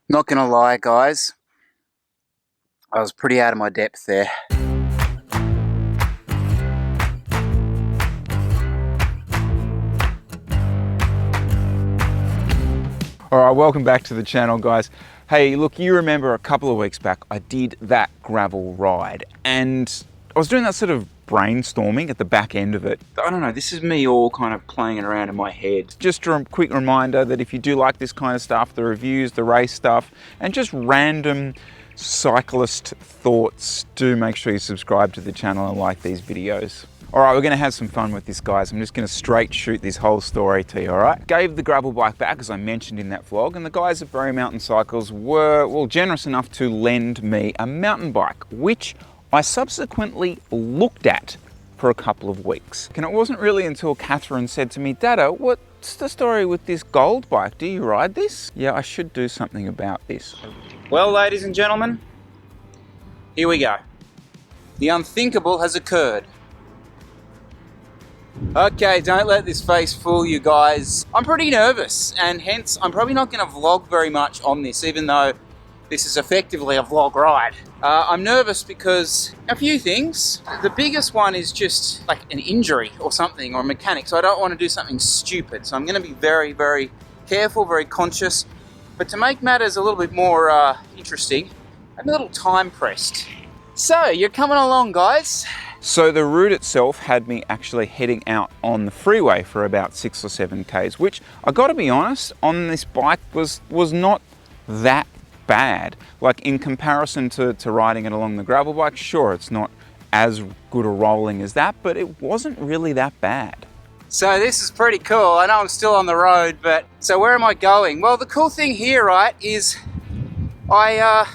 Not gonna lie, guys, I was pretty out of my depth there. Alright, welcome back to the channel, guys. Hey, look, you remember a couple of weeks back I did that gravel ride and I was doing that sort of brainstorming at the back end of it. I don't know, this is me all kind of playing it around in my head. Just a quick reminder that if you do like this kind of stuff, the reviews, the race stuff, and just random cyclist thoughts, do make sure you subscribe to the channel and like these videos. Alright, we're going to have some fun with this, guys. I'm just going to straight shoot this whole story to you, alright? Gave the gravel bike back, as I mentioned in that vlog, and the guys at Bury Mountain Cycles were, well, generous enough to lend me a mountain bike, which I subsequently looked at for a couple of weeks. And it wasn't really until Catherine said to me, "Dada, what's the story with this gold bike? Do you ride this?" Yeah, I should do something about this. Well, ladies and gentlemen, here we go. The unthinkable has occurred. Okay, don't let this face fool you guys. I'm pretty nervous, and hence I'm probably not going to vlog very much on this, even though this is effectively a vlog ride. I'm nervous because a few things. The biggest one is just like an injury or something, or a mechanic, so I don't want to do something stupid. So I'm going to be very, very careful, very conscious. But to make matters a little bit more interesting, I'm a little time pressed. So, you're coming along, guys. So the route itself had me actually heading out on the freeway for about 6 or 7 Ks, which I gotta be honest, on this bike was not that bad. Like in comparison to riding it along the gravel bike, sure, it's not as good a rolling as that, but it wasn't really that bad. So this is pretty cool. I know I'm still on the road, but so where am I going? Well, the cool thing here, right, is I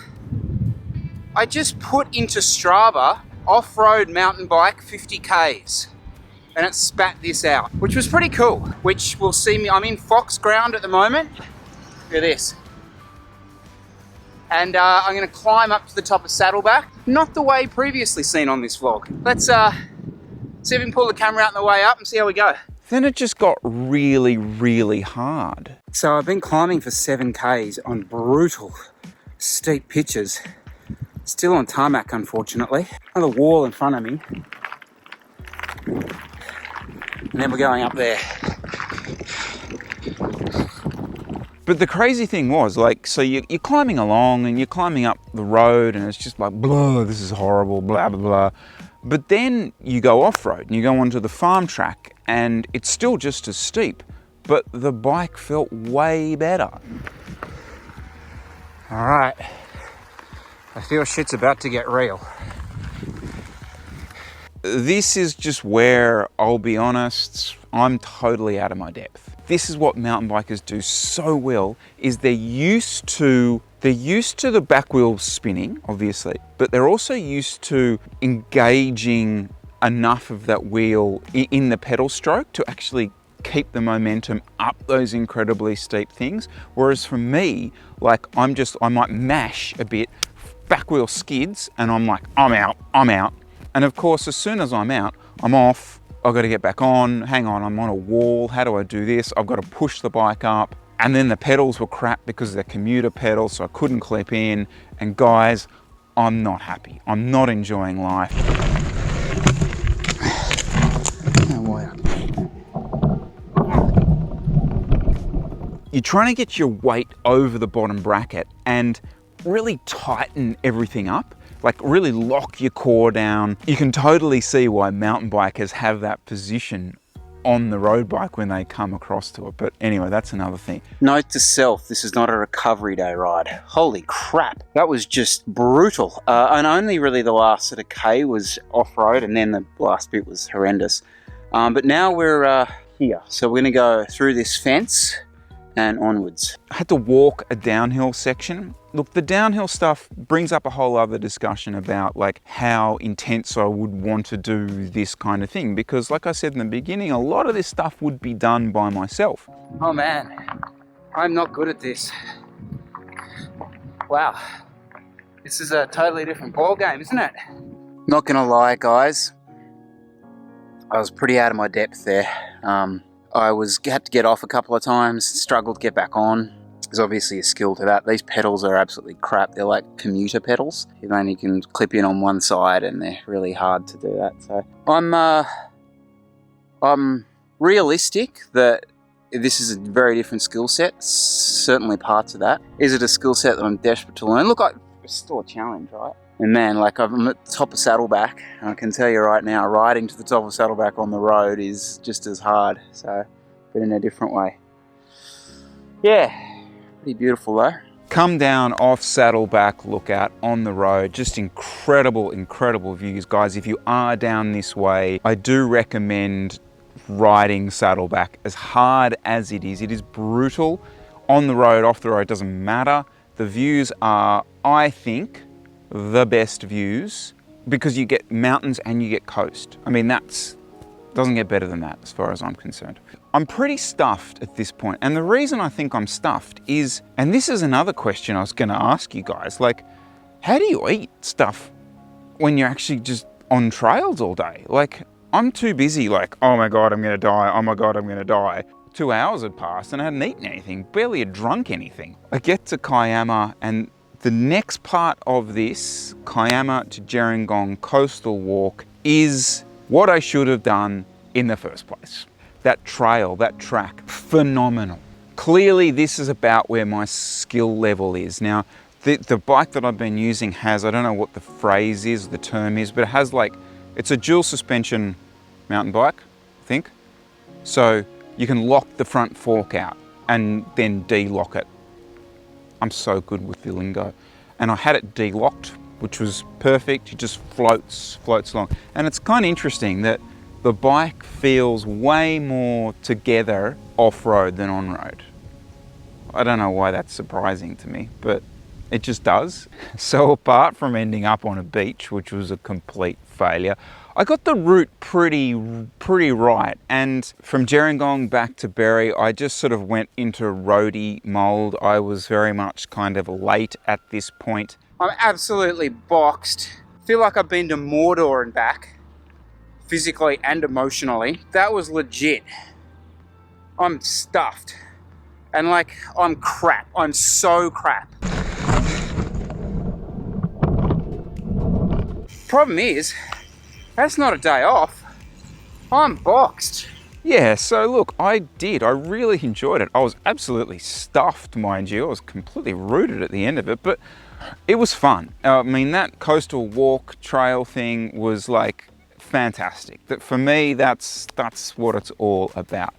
just put into Strava off-road mountain bike 50 Ks and it spat this out, which was pretty cool, which will see me. I'm in Fox ground at the moment. Look at this. And I'm going to climb up to the top of Saddleback, not the way previously seen on this vlog. Let's see if we can pull the camera out on the way up and see how we go. Then it just got really, really hard. So I've been climbing for 7 Ks on brutal, steep pitches. Still on tarmac, unfortunately. Another wall in front of me. And then we're going up there. But the crazy thing was, like, so you're climbing along and you're climbing up the road and it's just like, blah, this is horrible, blah, blah, blah. But then you go off-road and you go onto the farm track and it's still just as steep, but the bike felt way better. All right. I feel shit's about to get real. This is just where, I'll be honest, I'm totally out of my depth. This is what mountain bikers do so well, is they're used to the back wheel spinning, obviously, but they're also used to engaging enough of that wheel in the pedal stroke to actually keep the momentum up those incredibly steep things. Whereas for me, like I might mash a bit, back wheel skids, and I'm like, I'm out. And of course, as soon as I'm out, I'm off. I've got to get back on. Hang on, I'm on a wall. How do I do this? I've got to push the bike up. And then the pedals were crap because they're commuter pedals, so I couldn't clip in. And guys, I'm not happy. I'm not enjoying life. You're trying to get your weight over the bottom bracket and really tighten everything up, like really lock your core down. You can totally see why mountain bikers have that position on the road bike when they come across to it. But anyway, that's another thing. Note to self, this is not a recovery day ride. Holy crap, that was just brutal. And only really the last sort of K was off-road and then the last bit was horrendous. But now we're here. So we're gonna go through this fence and onwards. I had to walk a downhill section. Look, the downhill stuff brings up a whole other discussion about like how intense I would want to do this kind of thing, because like I said in the beginning, a lot of this stuff would be done by myself. Oh man, I'm not good at this. Wow, this is a totally different ball game, isn't it? Not gonna lie, guys, I was pretty out of my depth there. I had to get off a couple of times, struggled to get back on. There's obviously a skill to that. These pedals are absolutely crap. They're like commuter pedals. You only can clip in on one side and they're really hard to do that. So I'm realistic that this is a very different skill set. Certainly parts of that. Is it a skill set that I'm desperate to learn? Look, it's still a challenge, right? And man, like I'm at the top of Saddleback, and I can tell you right now, riding to the top of Saddleback on the road is just as hard. So, but in a different way. Yeah, pretty beautiful though. Come down off Saddleback Lookout on the road. Just incredible, incredible views, guys. If you are down this way, I do recommend riding Saddleback. As hard as it is brutal. On the road, off the road, doesn't matter. The views are, I think, the best views because you get mountains and you get coast. I mean, doesn't get better than that as far as I'm concerned. I'm pretty stuffed at this point. And the reason I think I'm stuffed is, and this is another question I was gonna ask you guys, like, how do you eat stuff when you're actually just on trails all day? Like, I'm too busy, like, oh my God, I'm gonna die. Oh my God, I'm gonna die. 2 hours had passed and I hadn't eaten anything, barely had drunk anything. I get to Kiama and the next part of this Kiama to Gerringong coastal walk is what I should have done in the first place. That trail, that track, phenomenal. Clearly this is about where my skill level is. Now, the bike that I've been using has, I don't know what the phrase is, the term is, but it has like, it's a dual suspension mountain bike, I think. So you can lock the front fork out and then de-lock it. I'm so good with the lingo. And I had it de-locked, which was perfect. It just floats along. And it's kind of interesting that the bike feels way more together off-road than on-road. I don't know why that's surprising to me, but it just does. So apart from ending up on a beach, which was a complete failure, I got the route pretty right. And from Gerringong back to Berry, I just sort of went into Roadie mold. I was very much kind of late at this point. I'm absolutely boxed. Feel like I've been to Mordor and back, physically and emotionally. That was legit. I'm stuffed. And like, I'm crap. I'm so crap. Problem is, that's not a day off. I'm boxed. Yeah, so look, I really enjoyed it. I was absolutely stuffed, mind you. I was completely rooted at the end of it, but it was fun. I mean, that coastal walk trail thing was like fantastic. For me, that's what it's all about.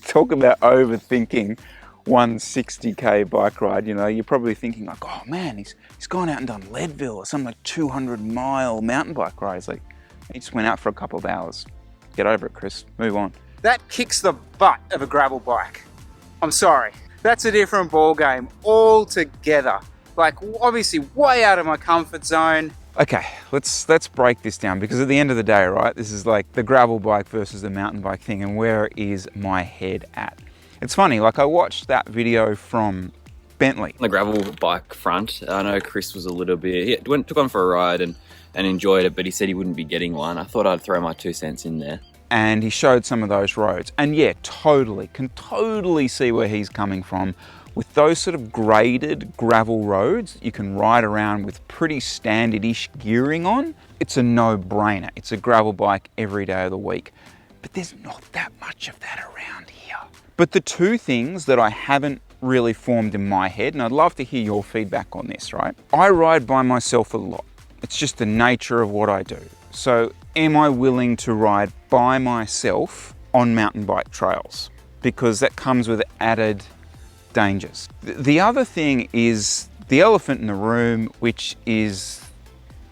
Talk about overthinking 160k bike ride. You know, you're probably thinking like, oh man, he's gone out and done Leadville or some like 200-mile mountain bike ride. It's like, he just went out for a couple of hours. Get over it, Chris. Move on. That kicks the butt of a gravel bike. I'm sorry. That's a different ball game altogether. Like, obviously way out of my comfort zone. Okay, let's break this down, because at the end of the day, right, this is like the gravel bike versus the mountain bike thing, and where is my head at? It's funny, like I watched that video from Bentley. The gravel bike front, I know Chris was a little bit, he took on for a ride and enjoyed it, but he said he wouldn't be getting one. I thought I'd throw my 2 cents in there. And he showed some of those roads. And yeah, can totally see where he's coming from. With those sort of graded gravel roads, you can ride around with pretty standard-ish gearing on. It's a no-brainer. It's a gravel bike every day of the week. But there's not that much of that around here. But the two things that I haven't really formed in my head, and I'd love to hear your feedback on this, right? I ride by myself a lot. It's just the nature of what I do. So am I willing to ride by myself on mountain bike trails? Because that comes with added dangers. The other thing is the elephant in the room, which is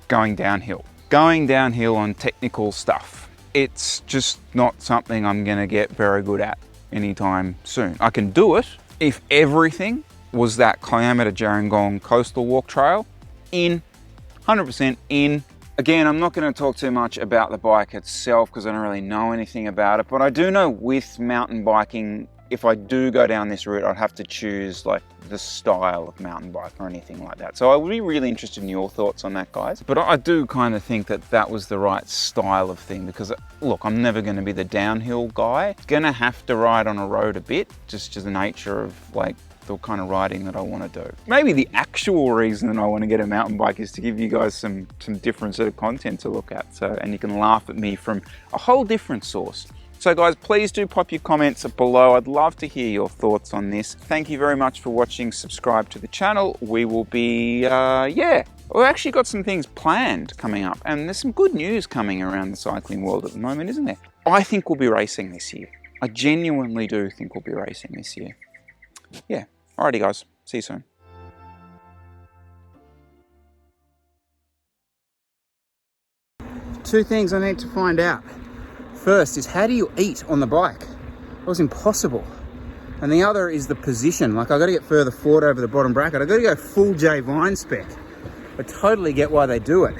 going downhill. Going downhill on technical stuff. It's just not something I'm gonna get very good at anytime soon. I can do it if everything was that Kiama to Gerringong coastal walk trail. 100% in. Again, I'm not going to talk too much about the bike itself because I don't really know anything about it, but I do know with mountain biking, if I do go down this route, I'd have to choose like the style of mountain bike or anything like that. So I would be really interested in your thoughts on that, guys. But I do kind of think that that was the right style of thing, because look, I'm never going to be the downhill guy. Gonna have to ride on a road a bit, just the nature of like the kind of riding that I want to do. Maybe the actual reason that I want to get a mountain bike is to give you guys some different sort of content to look at. So, and you can laugh at me from a whole different source. So guys, please do pop your comments below. I'd love to hear your thoughts on this. Thank you very much for watching. Subscribe to the channel. We will be, we've actually got some things planned coming up, and there's some good news coming around the cycling world at the moment, isn't there? I think we'll be racing this year. I genuinely do think we'll be racing this year. Yeah, alrighty guys, see you soon. Two things I need to find out. First is, how do you eat on the bike? That was impossible. And the other is the position. Like, I got to get further forward over the bottom bracket. I got to go full J Vine spec. I totally get why they do it.